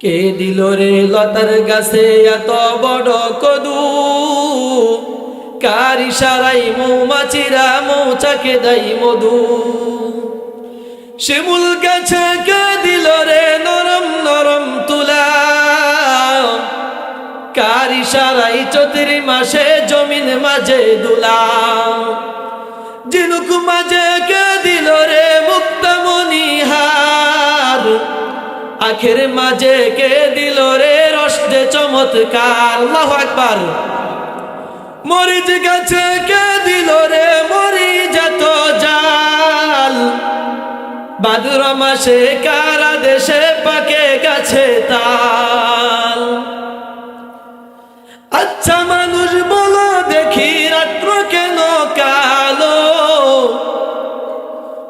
কে দিল রে লতার গাছে এত বড় কদু? কার ইশারায় মৌমাছিরা মৌচাকে দেয় মধু? শিমুল গাছে কে দিল রে নরম নরম তুলা? কার ইশারায় চৈত্র মাসে জমিন মাঝে দুলা? ঝিনুক মাঝে কে দিল রে মুক্তামণি হার? আখের মাঝে কে দিল রে রসদে চমৎকার? আল্লাহু আকবার। মরিচ গাছে কে দিল রে মরিচ এত জাল? ভাদ্র মাসে কারা দেশে পাকে গাছে তাল? আচ্ছা মানুষ বলো দেখি রাত্র কেন কালো?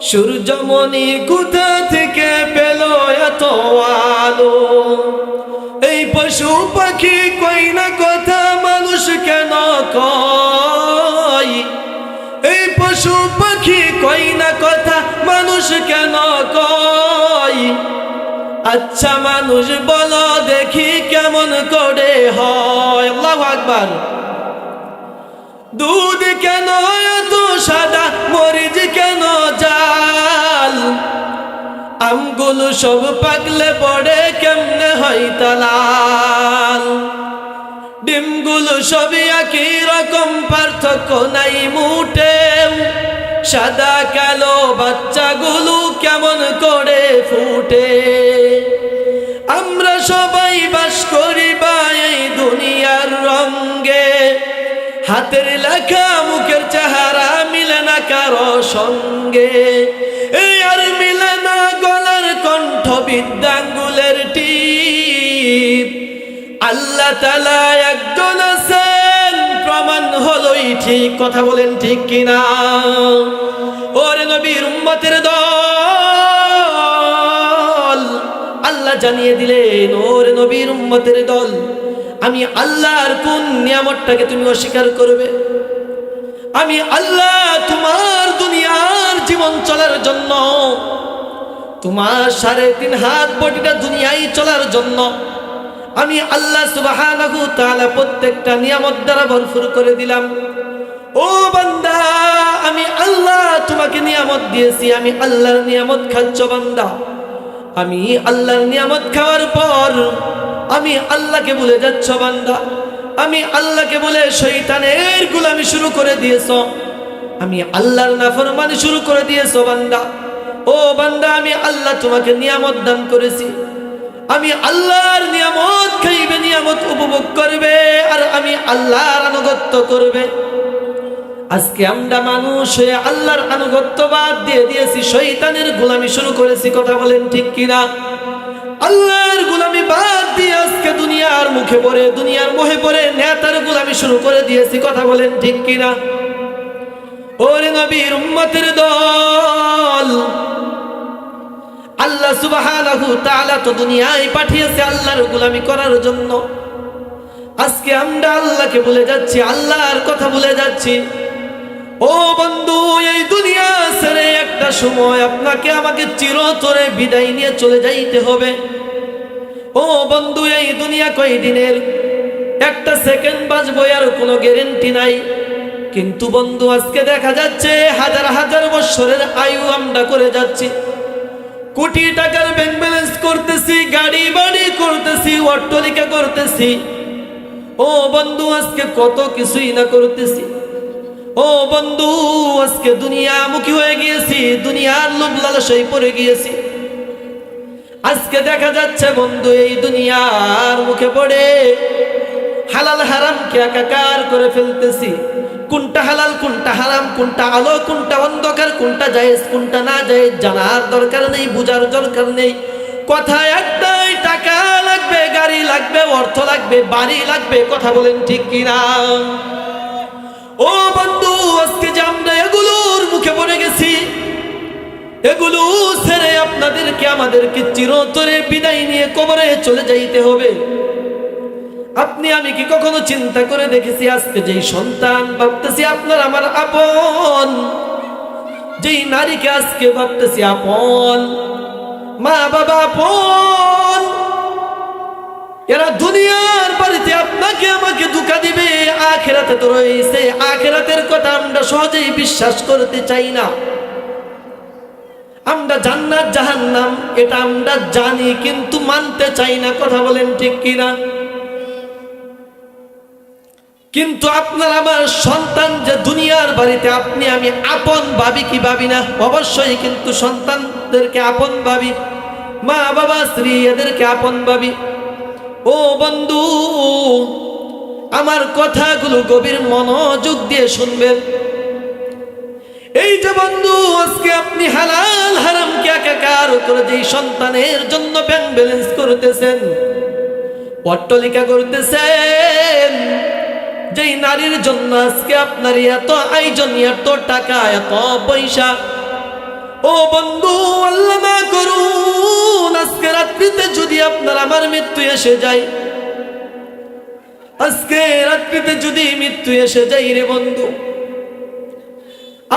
সূর্যমণি কোথা থেকে পেল এত আলো? এই পশু পাখি কই না কথা মানুষ কেন কয়? এই পশু পাখি কই না কথা মানুষ কেন কয়? আচ্ছা মানুষ বলো দেখি কেমন করে হয়? আল্লাহু আকবার। দুধ কেন এত সাদা, মরিচ কেন জাল? আমগুলো সব পাকলে পড়ে কেমনে হয় তালাল? ডিমগুলো সবই একই রকম, পার্থক্য নাই মুটেও। সাদা কালো বাচ্চাগুলো কেমন করে ফুটে? আমরা সবাই বাস করি বা এই দুনিয়ার রঙ্গে, হাতের লেখা মুখের চেহারা মিলে না কারো সঙ্গে। এই আর মিলে না গলার কণ্ঠ বিদ্যাঙ্গুলের টিপ। আল্লাহ তাআলা একজন আছেন, প্রমাণ হলোই ঠিক। কথা বলেন ঠিক কিনা? ওরে নবীর উম্মতের দল, আল্লাহ জানিয়ে দিলেন, ওরে নবীর উম্মতের দল, আমি আল্লাহর কোন নিয়ামতটাকে তুমি অস্বীকার করবে? আমি আল্লাহ তোমার দুনিয়ার জীবন চলার জন্য, তোমার 3.5 হাত বডিটা দুনিয়ায় চলার জন্য আমি আল্লাহ সুবহানাহু ওয়া তাআলা প্রত্যেকটা নিয়ামত দ্বারা ভরপুর করে দিলাম। ও বান্দা, আমি আল্লাহ তোমাকে নিয়ামত দিয়েছি, আমি আল্লাহর নিয়ামত খাচ্ছ বান্দা। আমি আল্লাহর নিয়ামত খাওয়ার পর আমি আল্লাহকে ভুলে যাচ্ছ বান্দা। আমি আল্লাহকে বলে শয়তানের গোলামি শুরু করে দিয়েছো। আমি আল্লাহর নাফরমানি শুরু করে দিয়েছো বান্দা। ও বান্দা, আমি আল্লাহ তোমাকে নিয়ামত দান করেছি। আমি আল্লাহর নিয়ামত খাইবে, নিয়ামত উপভোগ করবে, আর আমি আল্লাহর আনুগত্য করবে। আজকে আমরা মানুষ হয়ে আল্লাহর আনুগত্য বাদ দিয়ে দিয়েছি, শয়তানের গোলামি শুরু করেছি। কথা বলেন ঠিক কিনা? আল্লাহর গোলামি বাদ দিয়ে আজকে দুনিয়ার মুখে পড়ে, দুনিয়ার মোহে পড়ে নেতার গোলামি শুরু করে দিয়েছি। কথা বলেন ঠিক কিনা? ওরে নবীর উম্মতের দল, আল্লাহ সুবহানাহু ওয়া তাআলা তো দুনিয়ায় পাঠিয়েছে আল্লাহর গোলামি করার জন্য। আজকে আমরা আল্লাহকে ভুলে যাচ্ছি, আল্লাহর কথা ভুলে যাচ্ছি। ও বন্ধু, এই দুনিয়া ছেড়ে একটা সময় আপনাকে আমাকে চিরতরে বিদায় নিয়ে চলে যাইতে হবে। ও বন্ধু, এই দুনিয়া কয়দিনের? একটা সেকেন্ড বাঁচবো এর কোনো গ্যারান্টি নাই। কিন্তু বন্ধু, আজকে দেখা যাচ্ছে হাজার হাজার বছরের আয়ু আমরা করে যাচ্ছি। কোটি টাকার ব্যাংক ব্যালেন্স করতেছি, গাড়ি বাড়ি করতেছি, অট্টালিকা করতেছি। ও বন্ধু, আজকে কত কিছুই না করতেছি। ও বন্ধু, আজকে দুনিয়ামুখী হয়ে গিয়েছি, দুনিয়ার লোভ লালসায় পড়ে গিয়েছি। আজকে দেখা যাচ্ছে বন্ধু, এই দুনিয়ার মুখে পড়ে হালাল হারামকে একাকার করে ফেলতেছি। কোনটা হালাল, কোনটা হারাম, কোনটা আলো, কোনটা অন্ধকার, কোনটা জায়েজ, কোনটা না জায়েজ জানার দরকার নেই, বুঝার দরকার নেই। কথা একটাই, টাকা লাগবে, গাড়ি লাগবে, অর্থ লাগবে, বাড়ি লাগবে। কথা বলেন ঠিক কিনা? ও বন্ধু, আজকে যে আমরা এগুলোর মুখে পড়ে গেছি, এগুলো ছেড়ে আপনাদেরকে আমাদেরকে চিরতরে বিদায় নিয়ে কবরে চলে যাইতে হবে। আপনি আমি কি কখনো চিন্তা করে দেখেছি আজকে যেই সন্তান ভাবতেছি আপনার আমার আপন, যেই নারীকে আজকে ভাবতেছি আপন, মা বাবা আপন, এরা দুনিয়ার বাড়িতে আপনাকে আমাকে ধোঁকা দিবে, আখিরাতে তো রয়েছে। আখিরাতের কথা আমরা সহজেই বিশ্বাস করতে চাই না। আমরা জান্নাত জাহান্নাম এটা আমরা জানি, কিন্তু মানতে চাই না। কথা বলেন ঠিক কিনা? কিন্তু আপনার আমার সন্তান যে দুনিয়ার বাড়িতে আপনি আমি আপন ভাবি কি ভাবি না? অবশ্যই কিন্তু সন্তানদেরকে আপন ভাবি, মা বাবা স্ত্রী এদেরকে আপন ভাবি। ও বন্ধু, আমার কথাগুলো গভীর মনোযোগ দিয়ে শুনবেন। এই যে বন্ধু, আজকে আপনি হালাল হারামকে একাকার করে যেই সন্তানের জন্য ব্যাংক ব্যালেন্স করতেছেন, অট্টালিকা করতেছেন, যেই নারীর জন্য আজকে আপনার এত আয়োজন, এত টাকা, এত পয়সা, ও বন্ধু আল্লাহ না করুন আজকে রাত্রিতে যদি আপনার আমার মৃত্যু এসে যায়, আজকে রাত্রিতে যদি মৃত্যু এসে যায় রে বন্ধু,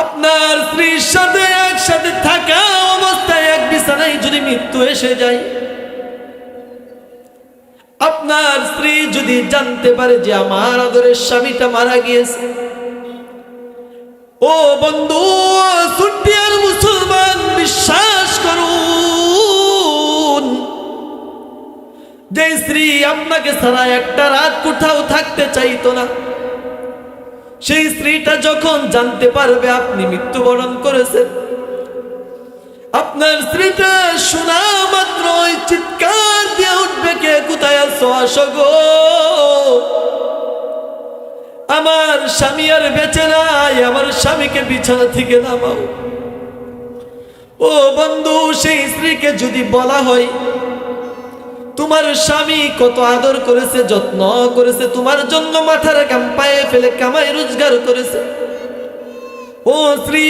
আপনার স্ত্রীর সাথে একসাথে থাকা অবস্থায় এক বিছানায় যদি মৃত্যু এসে যায়, আপনার স্ত্রী যদি জানতে পারে যে আমার আদরের স্বামীটা মারা গিয়েছে, ও বন্ধু সুন্নিয়ার মুসলমান বিশ্বাস করুন, যে স্ত্রী আপনাকে ছাড়া একটা রাত কোথাও থাকতে চাইতো না, সেই স্ত্রীটা যখন জানতে পারবে আপনি মৃত্যুবরণ করেছেন, আপনার স্ত্রীটা শোনা মাত্র চিৎকার দিয়ে উঠবে, কে কোথায় আছো, আসো গো, আমার স্বামী আর বেঁচে নাই, আমার স্বামীকে বিছানা থেকে নামাও। ও বন্ধু, সেই স্ত্রীকে যদি বলা হয় তোমার স্বামী কত আদর করেছে, যত্ন করেছে, তোমার জন্য মাথার ঘাম পায়ে ফেলে কামাই রোজগার করেছে, ও স্ত্রী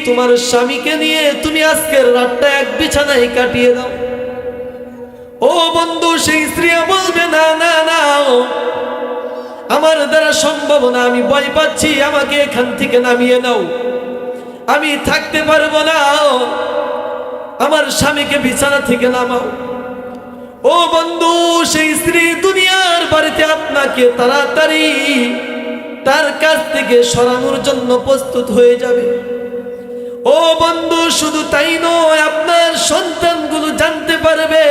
তোমার স্বামীকে নিয়ে তুমি আজকের রাতটা এক বিছানায় কাটিয়ে দাও। ও বন্ধু, সেই স্ত্রী বলবে না না না, আমার দ্বারা সম্ভব না, আমি ভয় পাচ্ছি, আমাকে এখান থেকে নামিয়ে নাও, আমি থাকতে পারবো না, আমার স্বামীকে বিছানা থেকে নামাও। ও বন্ধু, সেই স্ত্রী দুনিয়ার বাড়িতে আপনাকে তাড়াতাড়ি তার কাছ থেকে সরানোর জন্য প্রস্তুত হয়ে যাবে। ও বন্ধু, শুধু তাই নয়, আপনার সন্তানগুলো জানতে পারবে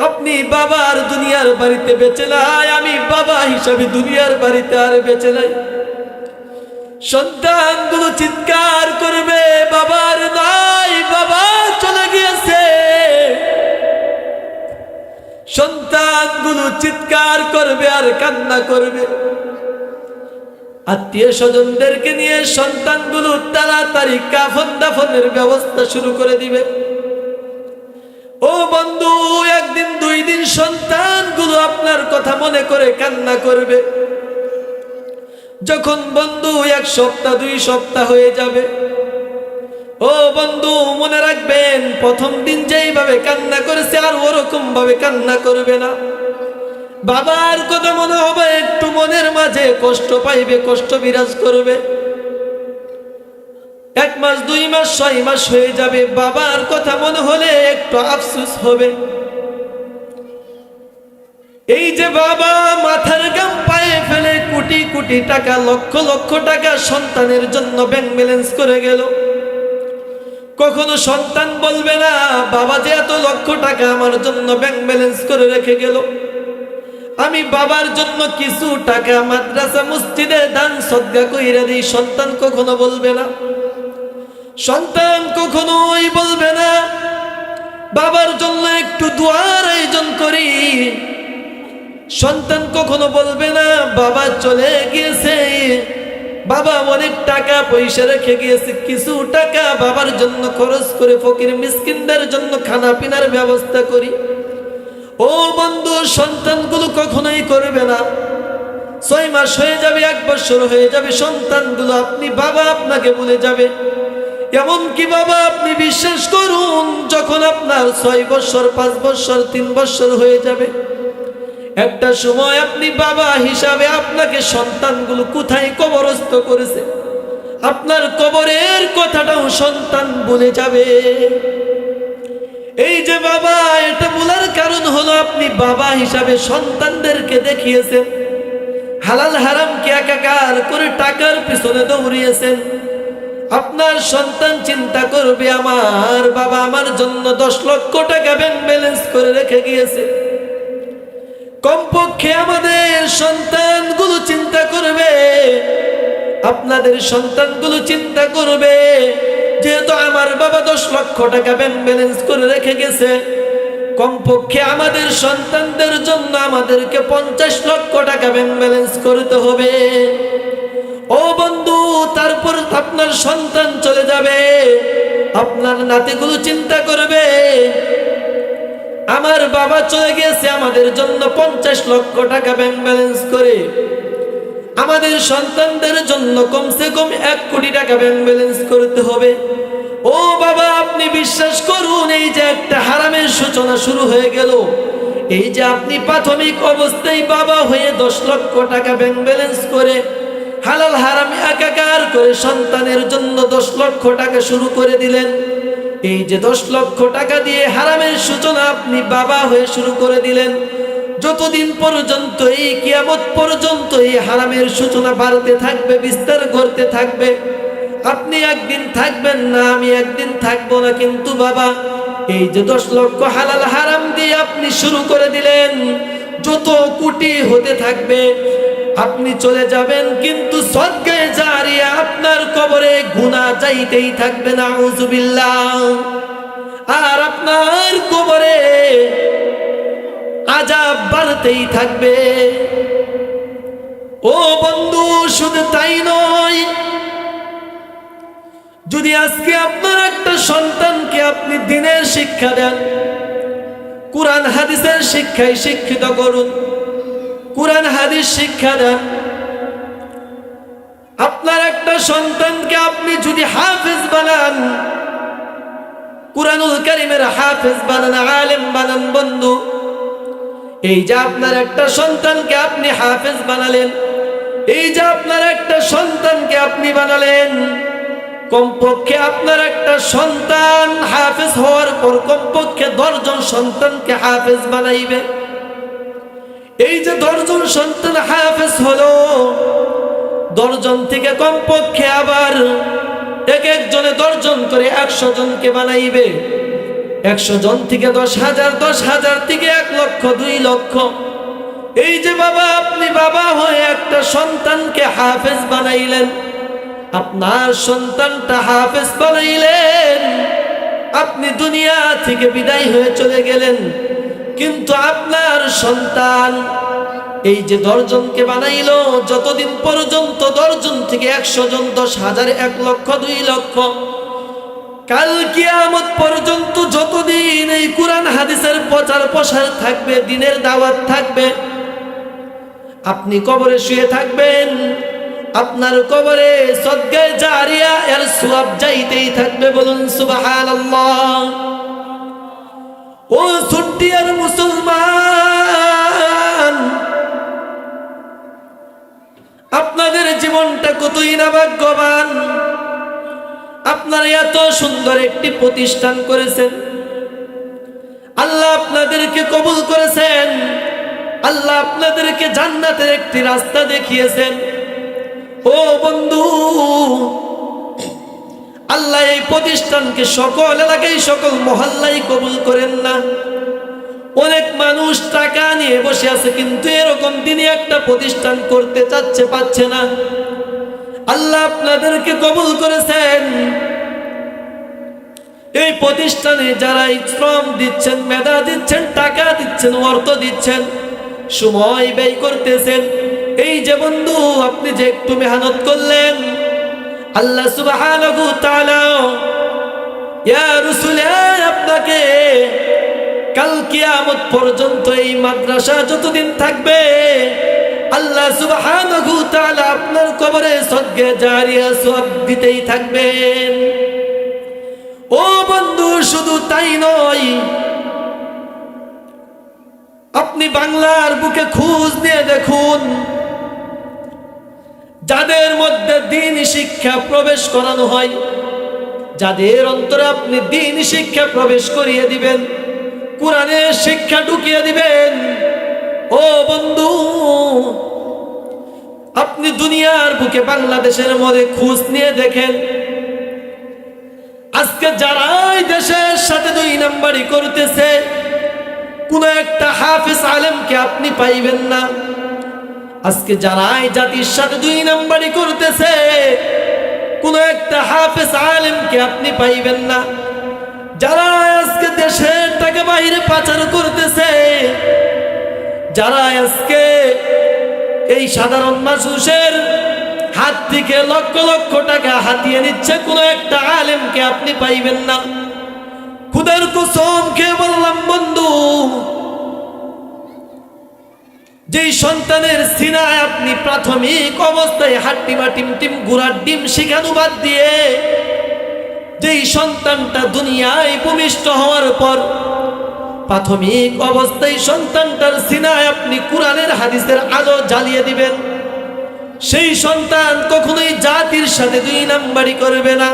আপনি বাবার দুনিয়ার বাড়িতে বেঁচে নাই, আমি বাবা হিসাবে দুনিয়ার বাড়িতে আর বেঁচে নাই। সন্তানগুলো চিৎকার করবে, বাবার নাই, বাবা চলে গিয়েছে। সন্তানগুলো চিৎকার করবে আর কান্না করবে। আত্মীয় স্বজনদেরকে নিয়ে সন্তানগুলো তাড়াতাড়ি কাফন দাফনের ব্যবস্থা শুরু করে দিবে। ও বন্ধু, একদিন দুই দিন সন্তানগুলো আপনার কথা মনে করে কান্না করবে। যখন বন্ধু এক সপ্তাহ দুই সপ্তাহ হয়ে যাবে, ও বন্ধু মনে রাখবেন, প্রথম দিন যেইভাবে কান্না করেছে আর ওরকম ভাবে কান্না করবে না। বাবার কথা মনে হবে, একটু মনের মাঝে কষ্ট পাইবে, কষ্ট বিরাজ করবে। 1 মাস 2 মাস 6 মাস হয়ে যাবে, বাবার কথা মনে হলে একটু আফসোস হবে। এই যে বাবা মাথার ঘাম পায়ে ফেলে কোটি কোটি টাকা, লক্ষ লক্ষ টাকা সন্তানের জন্য ব্যাংক ব্যালেন্স করে গেল, কখনো সন্তান বলবে না বাবা যে এত লক্ষ টাকা আমার জন্য ব্যাংক ব্যালেন্স করে রেখে গেল, আমি বাবার জন্য কিছু টাকা মাদ্রাসা মসজিদে দান সদকা কইরা দিই। সন্তান কখনো বলবে না। সন্তান কখনোই বলবে না বাবার জন্য একটু দোয়ার আয়োজন করি। সন্তান কখনো বলবে না বাবা চলে গিয়েছে, বাবা অনেক টাকা পয়সা রেখে গিয়েছে, কিছু টাকা বাবার জন্য খরচ করে ফকির মিসকিনদের জন্য খানা পিনার ব্যবস্থা করি। ও বন্ধু, সন্তানগুলো কখনোই করবে না। 6 মাস হয়ে যাবে, 1 বছর হয়ে যাবে, সন্তানগুলো আপনি বাবা আপনাকে বলে যাবে। এমনকি বাবা আপনি বিশ্বাস করুন, যখন আপনার 6 বছর 5 বছর 3 বছর হয়ে যাবে, একটা সময় আপনি বাবা হিসাবে আপনাকে সন্তানগুলো কোথায় কবরস্থ করেছে, আপনার কবরের কথাটাও সন্তান বলে যাবে। এই যে বাবা, এটা বলার কারণ হলো আপনি বাবা হিসাবে সন্তানদেরকে দেখিয়েছেন, হালাল হারামকে একাকার করে টাকার পিছনে দৌড়িয়েছেন। আপনার সন্তান চিন্তা করবে, আমার বাবা আমার জন্য 10 লক্ষ টাকা ব্যাংক ব্যালেন্স করে রেখে গিয়েছে। কমপক্ষে আমাদের সন্তানগুলো চিন্তা করবে, আপনাদের সন্তানগুলো চিন্তা করবে, যেহেতু আমার বাবা 10 লক্ষ টাকা ব্যাংক ব্যালেন্স করে রেখে গেছে, কমপক্ষে আমাদের সন্তানদের জন্য আমাদেরকে 50 লক্ষ টাকা ব্যাংক ব্যালেন্স করতে হবে। ও বন্ধু, তারপর আপনার সন্তান চলে যাবে, আপনার নাতিগুলো চিন্তা করবে, আমার বাবা চলে গেছে আমাদের জন্য 50 লক্ষ টাকা ব্যাংক ব্যালেন্স করে, আমাদের সন্তানদের জন্য কমসে কম 1 কোটি টাকা ব্যাংক ব্যালেন্স করতে হবে। ও বাবা, আপনি বিশ্বাস করুন, এই যে একটা হারামের সূচনা শুরু হয়ে গেল। এই যে আপনি প্রাথমিক অবস্থায় বাবা হয়ে 10 লক্ষ টাকা ব্যাংক ব্যালেন্স করে হালাল হারাম একাকার করে সন্তানের জন্য 10 লক্ষ টাকা শুরু করে দিলেন। এই যে 10 লক্ষ টাকা দিয়ে হারামের সূচনা আপনি বাবা হয়ে শুরু করে দিলেন, যতদিন পর্যন্ত এই কিয়ামত পর্যন্ত এই হারামের সূচনা বাড়তে থাকবে, বিস্তার করতে থাকবে। আপনি একদিন থাকবেন না, আমি একদিন থাকবো না, কিন্তু বাবা এই যে 10 লক্ষ হালাল হারাম দিয়ে আপনি শুরু করে দিলেন, যত কোটি হতে থাকবে আপনি চলে যাবেন, কিন্তু সদকায়ে জারিয়া আপনার কবরে গুনাহ যাইতেই থাকবে, নাউযুবিল্লাহ। আর আপনার কবরে আযাব বাড়তেই থাকবে। ও বন্ধু, শুধু তাই নয়, যদি আজকে আপনার একটা সন্তানকে আপনি দ্বীনের শিক্ষা দেন, কুরআন হাদিসের শিক্ষায় শিক্ষিত করুন, কুরআন হাদিস শিক্ষা দেন, আপনার একটা সন্তানকে আপনি যদি হাফেজ বানান, কুরআনুল কারীমের হাফেজ বানান, আলেম বানান, বন্ধু এই যে আপনার একটা সন্তানকে আপনি হাফেজ বানালেন, এই যে আপনার একটা সন্তানকে আপনি বানালেন, কমপক্ষে আপনার একটা সন্তান হাফেজ হওয়ার পর কমপক্ষে 10 জন সন্তানকে হাফেজ বানাইবে। এই যে 10 জন সন্তান হাফেজ হলো, 10 জন থেকে কমপক্ষে আবার এক একজনে 10 জন করে 100 জনকে বানাইবে। 100 জন থেকে 10,000, 10,000 থেকে 1 লক্ষ, 2 লক্ষ। এই যে বাবা, আপনি বাবা হয়ে একটা সন্তানকে হাফেজ বানাইলেন, আপনার সন্তানটা হাফেজ বানাইলেন, আপনি দুনিয়া থেকে বিদায় হয়ে চলে গেলেন, কিন্তু আপনার সন্তান এই যে 10 জনকে বানাইলো, যতদিন পর্যন্ত 10 জন থেকে 100 জন, 10,000, 1 লক্ষ, 2 লক্ষ, কাল কিয়ামত পর্যন্ত যতদিন এই কুরআন হাদিসের প্রচার প্রসার থাকবে, দ্বীনের দাওয়াত থাকবে, আপনি কবরে শুয়ে থাকবেন, আপনার কবরে সদকায়ে জারিয়া এর সওয়াব যাইতেই থাকবে। বলুন সুবহানাল্লাহ। ও ছুটিয়ার মুসলমান, আপনাদের জীবনটা কতই না ভাগ্যবান। আপনারা এত সুন্দর একটি প্রতিষ্ঠান করেছেন, আল্লাহ আপনাদেরকে কবুল করেছেন, আল্লাহ আপনাদেরকে জান্নাতের একটি রাস্তা দেখিয়েছেন। ও বন্ধু, আল্লাহ এই প্রতিষ্ঠানকে সকল এলাকায়, সকল মহল্লায় কবুল করেন না। অনেক মানুষ টাকা নিয়ে বসে আছে, কিন্তু এরকম দিনই একটা প্রতিষ্ঠান করতে চাচ্ছে, পাচ্ছে না। আল্লাহ আপনাদেরকে কবুল করেছেন। এই প্রতিষ্ঠানে যারা শ্রম দিচ্ছেন, মেধা দিচ্ছেন, টাকা দিচ্ছেন, অর্থ দিচ্ছেন, সময় ব্যয় করতেছেন, এই যে বন্ধু আপনি যে একটু মেহনত করলেন, আল্লাহ সুবহানাহু ওয়া তাআলা ইয়া রাসূল আপনাকে কাল কিয়ামত পর্যন্ত এই মাদ্রাসা যতদিন থাকবে, আল্লাহ সুবহানাহু ওয়া তাআলা আপনার কবরে সদকায়ে জারিয়া সওয়াব দিতেই থাকবেন। ও বন্ধু, শুধু তাই নয়, আপনি বাংলার বুকে খোঁজ নিয়ে দেখুন, যাদের মধ্যে দ্বীন শিক্ষা প্রবেশ করানো হয়, যাদের অন্তরে আপনি দ্বীন শিক্ষা প্রবেশ করিয়ে দিবেন, কোরআনের শিক্ষা ঢুকিয়ে দিবেন। ও বন্ধু, আপনি দুনিয়ার বুকে বাংলাদেশের মধ্যে খোঁজ নিয়ে দেখেন, আজকে যারাই দেশের সাথে দুই নাম্বারি করতেছে, কোন একটা হাফেজ আলেমকে আপনি পাইবেন না। আজকে যারাই জাতির সাথে দুই নাম্বারি করতেছে, কোন একটা হাফেজ আলেমকে আপনি পাইবেন না। যারা আজকে দেশের টাকা বাইরে পাচার করতেছে, যারা আজকে এই সাধারণ মানুষের হাত থেকে লক্ষ লক্ষ টাকা হাতিয়ে নিচ্ছে, কোন একটা আলেমকে আপনি পাইবেন না। খুদার কসম খেয়ে বললাম বন্ধু, যেই সন্তানের সিনায় আপনি প্রাথমিক অবস্থায় হাট্টিমা টিম গুড়ার ডিম শিখানো বাদ দিয়ে, যেই সন্তানটা দুনিয়ায় ভূমিষ্ঠ হওয়ার পর প্রাথমিক অবস্থায় সন্তানটার সিনায় আপনি কোরআনের হাদিসের আলো জ্বালিয়ে দিবেন, সেই সন্তান কখনোই জাতির সাথে দুই নাম্বারি করবে না।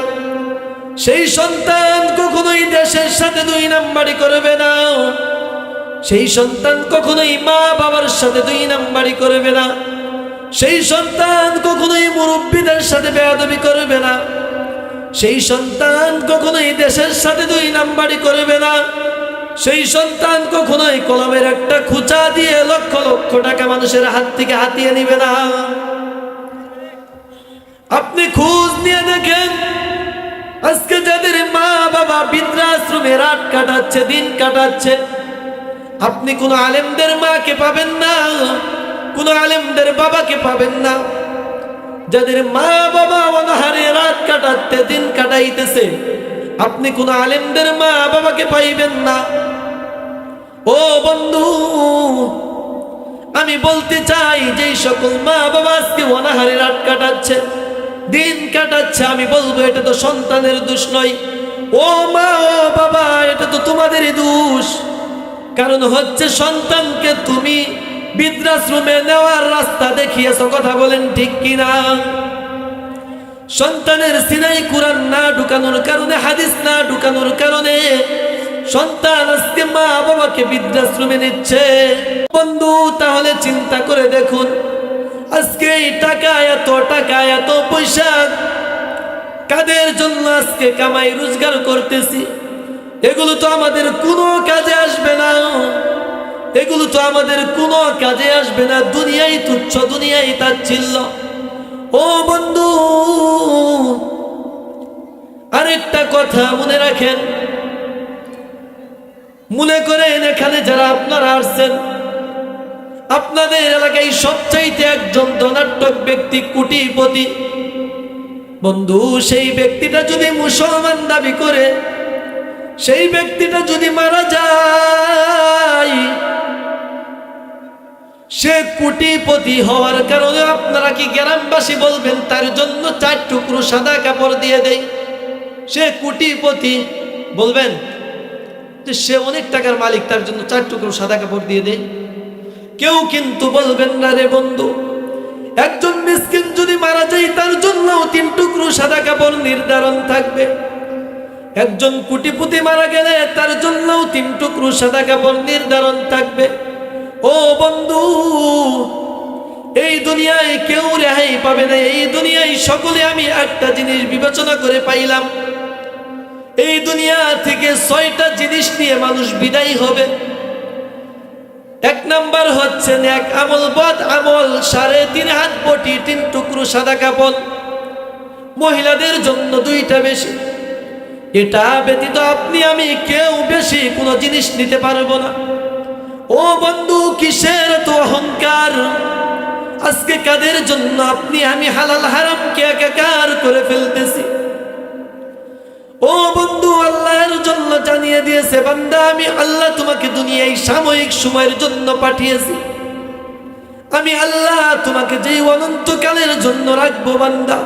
সেই সন্তান কখনোই দেশের সাথে দুই নাম্বারি করবে না। সেই সন্তান কখনোই মা বাবার সাথে দুই নাম্বারি করবে না। সেই সন্তান কখনোই মুরব্বীদের সাথে বেয়াদবি করবে না। সেই সন্তান কখনোই দেশের সাথে দুই নাম্বারি করবে না। সেই সন্তান কখনোই কলমের একটা খুঁচা দিয়ে লক্ষ লক্ষ টাকা মানুষের হাত থেকে হাতিয়ে নিবে না। আপনি খোঁজ নিয়ে দেখেন, আজকে যাদের মা বাবা বৃদ্ধাশ্রমে রাত কাটাচ্ছে, দিন কাটাচ্ছে, আপনি কোন আলেমদের মাকে পাবেন না, কোন আলেমদের বাবাকে পাবেন না। যাদের মা বাবা অনাহারে রাত কাটাতে দিন কাটাইতেছে, আপনি কোন আলেমদের মা বাবাকে পাইবেন না। ও বন্ধু, আমি বলতে চাই, যেই সকল মা বাবা আজকে অনাহারে রাত কাটাচ্ছে, দিন কাটাচ্ছে, আমি বলবো এটা তো সন্তানের দোষ নয়। ও মা ও বাবা, এটা তো তোমাদেরই দোষ। কারণ হচ্ছে সন্তানকে তুমি বৃদ্ধাশ্রমে নেওয়ার রাস্তা দেখিয়েছো, কথা বলেন ঠিক কিনা? সন্তানের সিনাই কুরআন না ঢুকানোর কারণে, হাদিস না ঢুকানোর কারণে সন্তান আজকে মা বাবাকে বৃদ্ধাশ্রমে নিচ্ছে। বন্ধু, তাহলে চিন্তা করে দেখুন, আজকে এই টাকা, এত পয়সা কাদের জন্য আজকে কামাই রোজগার করতেছি? এগুলো তো আমাদের কোনো কাজে আসবে না, এগুলো তো আমাদের কোনো কাজে আসবে না। দুনিয়াই তুচ্ছ, দুনিয়াই তাচ্ছিল্য। ও বন্ধু, আরেকটা কথা মনে রাখেন, মনে করেন এখানে যারা আপনারা আসছেন, আপনাদের এলাকায় সবচাইতে একজন ধনাঢ্য ব্যক্তি, কোটিপতি। বন্ধু, সেই ব্যক্তিটা যদি মুসলমান দাবি করে, সেই ব্যক্তিটা যদি মারা যায়, সে কোটিপতি হওয়ার কারণে আপনারা কি গ্রামবাসী বলবেন তার জন্য 4 টুকরো সাদা কাপড় দিয়ে দেই? সে কোটিপতি, বলবেন যে সে অনেক টাকার মালিক, তার জন্য 4 টুকরো সাদা কাপড় দিয়ে দেই? কেউ কিন্তু বলবেন না রে বন্ধু। একজন মিসকিন যদি মারা যায়, তার জন্য 3 টুকরো সাদা কাপড় নির্ধারণ থাকবে। একজন কোটিপতি মারা গেলে তার জন্য 3 টুকরো সাদা কাপড় নির্ধারণ থাকবে। ও বন্ধু, এই দুনিয়ায় কেউ রেহাই পাবে না। এই দুনিয়ায় সকলে আমি একটা জিনিস বিবেচনা করে পাইলাম, এই দুনিয়া থেকে 6টা জিনিস নিয়ে মানুষ বিদায় হবে। 1 নাম্বার হচ্ছে নেক আমল, বদ আমল, 3.5 হাত বটি, 3 টুকরো সাদা কাপড়। মহিলাদের জন্য 2টা বেশি। এটা ব্যতীত আপনি আমি কেউ বেশি কোনো জিনিস নিতে পারবো না। ও বন্ধু, কিসের তো অহংকার? আজকে কাদের জন্য আপনি আমি হালাল হারামকে একাকার করে ফেলতেছি? ও বন্ধু, আল্লাহর জন্য জানিয়ে দিয়েছে, বান্দা আমি আল্লাহ তোমাকে দুনিয়ায় সাময়িক সময়ের জন্য পাঠিয়েছি। আমি আল্লাহ তোমাকে যেই অনন্তকালের জন্য রাখবো বান্দা,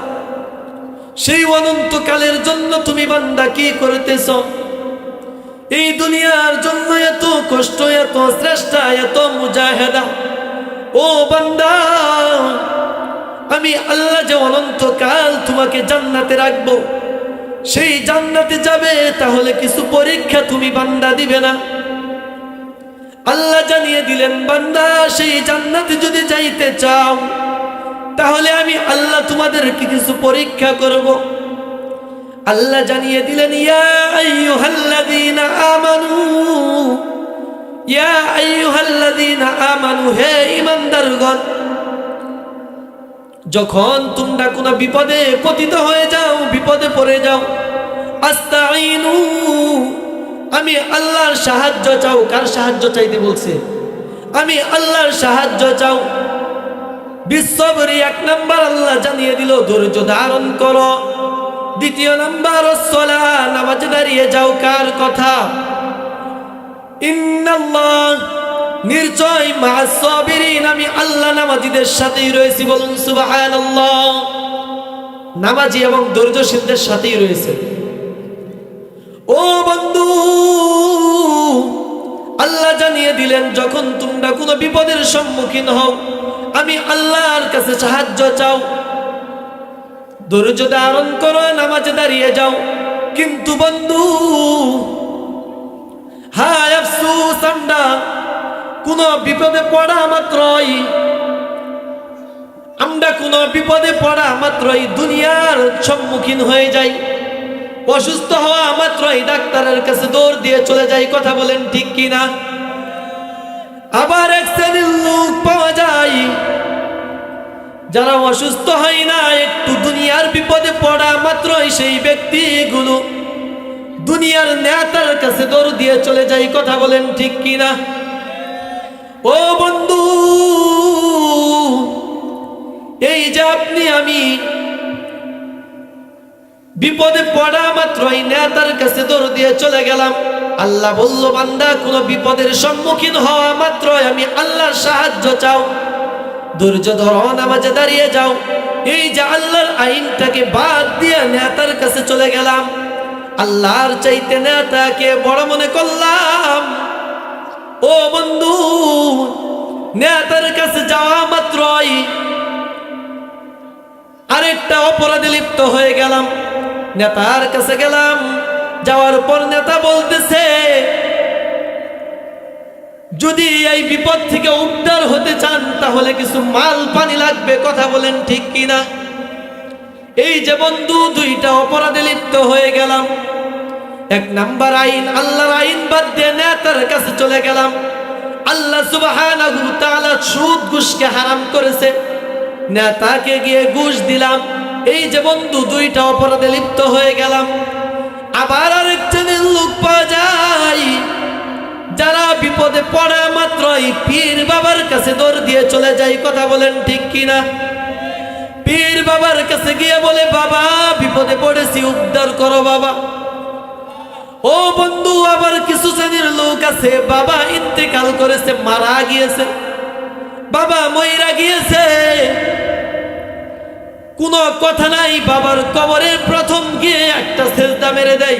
সেই অনন্তকালের জন্য তুমি বান্দা কি করতেছ? এই দুনিয়ার জন্য এত কষ্ট, এত চেষ্টা, এত মুজাহিদা। ও বান্দা, আমি আল্লাহ যে অনন্তকাল তোমাকে জান্নাতে রাখবো, সেই জান্নাতে যাবে, তাহলে কিছু পরীক্ষা তুমি বান্দা দিবে না? আল্লাহ জানিয়ে দিলেন, বান্দা সেই জান্নাতে যদি যাইতে চাও, তাহলে আমি আল্লাহ তোমাদেরকে কিছু পরীক্ষা করব। আল্লাহ জানিয়ে দিলেন, ইয়া আইয়ুহাল্লাযীনা আমানু, ইয়া আইয়ুহাল্লাযীনা আমানু, হে ঈমানদারগণ, যখন তোমরা কোনো বিপদে পতিত হয়ে যাও, বিপদে পড়ে যাও, আস্তাঈনু, আমি আল্লাহর সাহায্য চাও। কার সাহায্য চাইতে বলছে? আমি আল্লাহর সাহায্য চাও। বিশ্ববরি 1 নাম্বার আল্লাহ জানিয়ে দিল, ধৈর্য ধারণ করো। 2 নাম্বার সালাহ, নামাজে দাঁড়িয়ে যাও। কার কথা? ইন্নাল্লাহ, নিশ্চয় মা'আস সাবিরিন, আমি আল্লাহ নামাজীদের সাথেই রয়েছি। বলুন সুবহানাল্লাহ। নামাজি এবং ধৈর্যশীলদের সাথেই রয়েছে। ও বন্ধু, আল্লাহ জানিয়ে দিলেন, যখন তোমরা কোনো বিপদের সম্মুখীন হও, আমি আল্লাহর কাছে সাহায্য চাও, ধৈর্য ধারণ করো, নামাজে দাঁড়িয়ে যাও। কিন্তু বন্ধু, হায় আফসোস, আমরা কোনো বিপদে পড়া মাত্রই দুনিয়ার সম্মুখীন হয়ে যাই। অসুস্থ হওয়া মাত্রই ডাক্তারের কাছে দৌড় দিয়ে চলে যাই। কথা বলেন ঠিক কিনা? আবার এক শ্রেণীর লোক পাওয়া যায়, যারা অসুস্থ হয় না, একটু দুনিয়ার বিপদে পড়া মাত্রই সেই ব্যক্তিগুলো দুনিয়ার নেতার কাছে দৌড় দিয়ে চলে যায়। কথা বলেন ঠিক কিনা? ও বন্ধু, এই যে আপনি আমি বিপদে পড়া মাত্রই নেতার কাছে দৌড় দিয়ে চলে গেলাম। আল্লাহ বলল, বান্দা কোনো বিপদের সম্মুখীন হওয়া মাত্রই আমি আল্লাহর সাহায্য চাও, ধৈর্য ধরো, নামাজে দাঁড়িয়ে যাও। এই যে আল্লাহর আইনটাকে বাদ দিয়ে নেতার কাছে চলে গেলাম, আল্লাহর চাইতে নেতাকে বড় মনে করলাম। ও বন্ধু, নেতার কাছে যাওয়া মাত্রই আরেকটা অপরাধে লিপ্ত হয়ে গেলাম। নেতার কাছে গেলাম, যাওয়ার পর নেতা বলতেছে, যদি এই বিপদ থেকে উদ্ধার হতে চান, তাহলে কিছু মাল পানি লাগবে। কথা বলেন ঠিক কিনা? এই যে বন্ধু, 2টা অপরাধে লিপ্ত হয়ে গেলাম। 1 নাম্বার আইন, আল্লাহর আইন বাদ দিয়ে নেতার কাছে চলে গেলাম। আল্লাহ সুবহানাহু ওয়া তাআলা সুদ ঘুষকে হারাম করেছে, নেতাকে গিয়ে ঘুষ দিলাম। এই যে বন্ধু, 2টা অপরাধে লিপ্ত হয়ে গেলাম। আবার আরেক শ্রেণীর লোক পাওয়া যায়, যারা বিপদে পড়া মাত্রই পীর বাবার কাছে দৌড় দিয়ে চলে যায়। কথা বলেন ঠিক কিনা? পীর বাবার কাছে গিয়ে বলে, বাবা বিপদে পড়েছি, উদ্ধার করো বাবা। ও বন্ধু, আবার কিছু শ্রেণীর লোক আছে, বাবা ইন্তেকাল করেছে, মারা গিয়েছে, বাবা মইরা গিয়েছে, কোনো কথা নাই, বাবার কবরের প্রথম গিয়ে একটা সেজদা মেরে দেয়।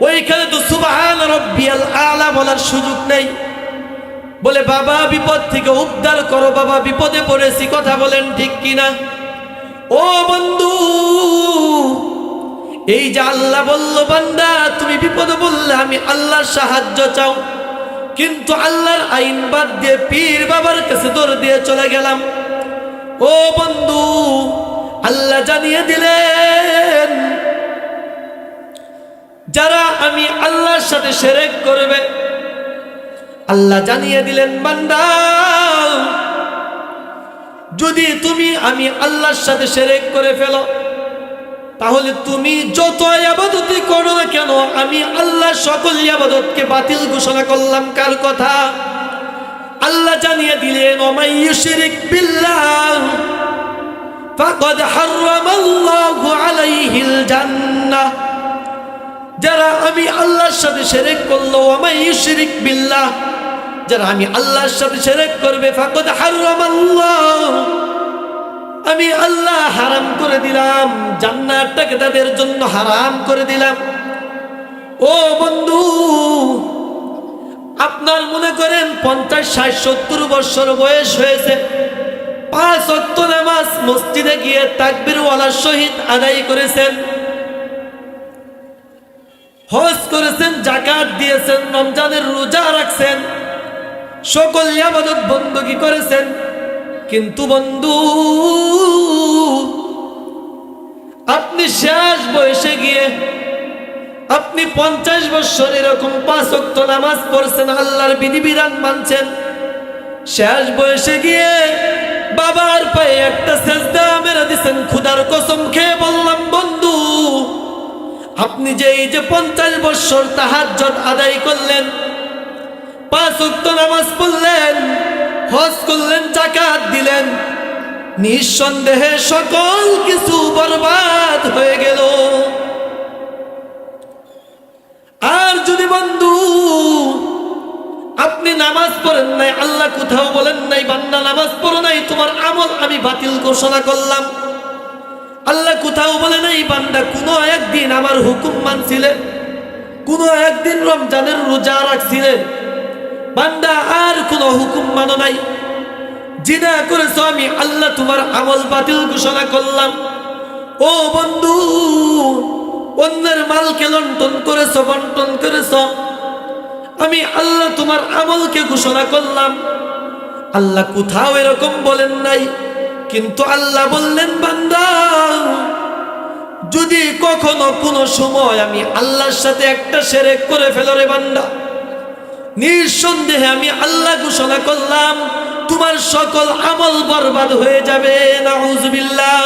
ওইখানে তো সুবহান রাব্বিয়াল আলা বলার সুযোগ নেই। বলে, বাবা বিপদ থেকে উদ্ধার করো, বাবা বিপদে পড়েছি। কথা বলেন ঠিক কিনা? ও বন্ধু, এই যে আল্লাহ বলল, বান্দা তুমি বিপদে বললে আমি আল্লাহর সাহায্য চাও, কিন্তু আল্লাহর আইন বাদ দিয়ে পীর বাবার কাছে দৌড় দিয়ে চলে গেলাম। ও বন্ধু, আল্লাহ জানিয়ে দিলেন, যারা আমি আল্লাহর সাথে শিরক করবে, আল্লাহ জানিয়ে দিলেন, বান্দা যদি তুমি আমি আল্লাহর সাথে শিরক করে ফেলো, তাহলে তুমি যত ইবাদতই করো না কেন, আমি আল্লাহ সকল ইবাদতকে বাতিল ঘোষণা করলাম। কার কথা? আল্লাহ জানিয়ে দিলেন, ওমাই ইউশরিক বিল্লাহ ফাকাদ হারামাল্লাহু আলাইহিল জান্নাহ। যারা আমি আল্লাহর সাথে শিরক করলো, ওমাই ইউশরিক বিল্লাহ, যারা আমি আল্লাহর সাথে শিরক করবে, ফাকাদ হারামাল্লাহ, আমি আল্লাহ হারাম করে দিলাম, জান্নাতটাকে তাদের জন্য হারাম করে দিলাম। ও বন্ধু, আপনার মনে করেন 50, 60, 70 বছর বয়স হয়েছে, 5 ওয়াক্ত নামাজ মসজিদে গিয়ে তাকবীরওয়ালার সহিত আদায় করেছেন, হজ করেছেন, যাকাত দিয়েছেন, রমজানের রোজা রাখছেন, সকল ইবাদত বندگی করেছেন, কিন্তু বন্ধু আপনি শেষ বয়সে গিয়ে আপনি 50 বছর এরকম 5 ওয়াক্ত নামাজ পড়ছেন, আল্লাহর বিধিবিধান মানছেন, শেষ বয়সে গিয়ে বাবার পায়ে একটা সেজদা মেরে দিয়েছেন। খোদার কসম খেয়ে বললাম বন্ধু, আপনি যে এই যে 50 বছর তাহাজ্জুদ আদায় করলেন, 5 ওয়াক্ত নামাজ পড়লেন, হজ করলেন, যাকাত দিলেন, নিঃসন্দেহে সকল কিছু বরবাদ হয়ে গেল। আর যদি বন্ধু আপনি নামাজ পড়েন নাই, আল্লাহ কোথাও বলেন নাই বান্দা নামাজ পড়ো নাই তোমার আমল আমি বাতিল ঘোষণা করলাম, আল্লাহ কোথাও বলে নাই বান্দা কোনো একদিন আমার হুকুম মানছিলে, কোনো একদিন রমজানের রোজা রাখছিলে, বান্দা আর কোনো হুকুম মানো নাই, জিনা করেছো আমি আল্লাহ তোমার আমল বাতিল ঘোষণা করলাম। ও বন্ধু, অন্যের মালকে লুণ্ঠন করেছো, বন্টন করেছো, আমি আল্লাহ তোমার আমলকে ঘোষণা করলাম। আল্লাহ কোথাও এরকম বলেন নাই, কিন্তু আল্লাহ বললেন বান্দা যদি কখনো কোনো সময় আমি আল্লাহর সাথে একটা শিরক করে ফেলো রে বান্দা, নিঃসন্দেহে আমি আল্লাহ ঘোষণা করলাম তোমার সকল আমল বরবাদ হয়ে যাবে। নাউজুবিল্লাহ।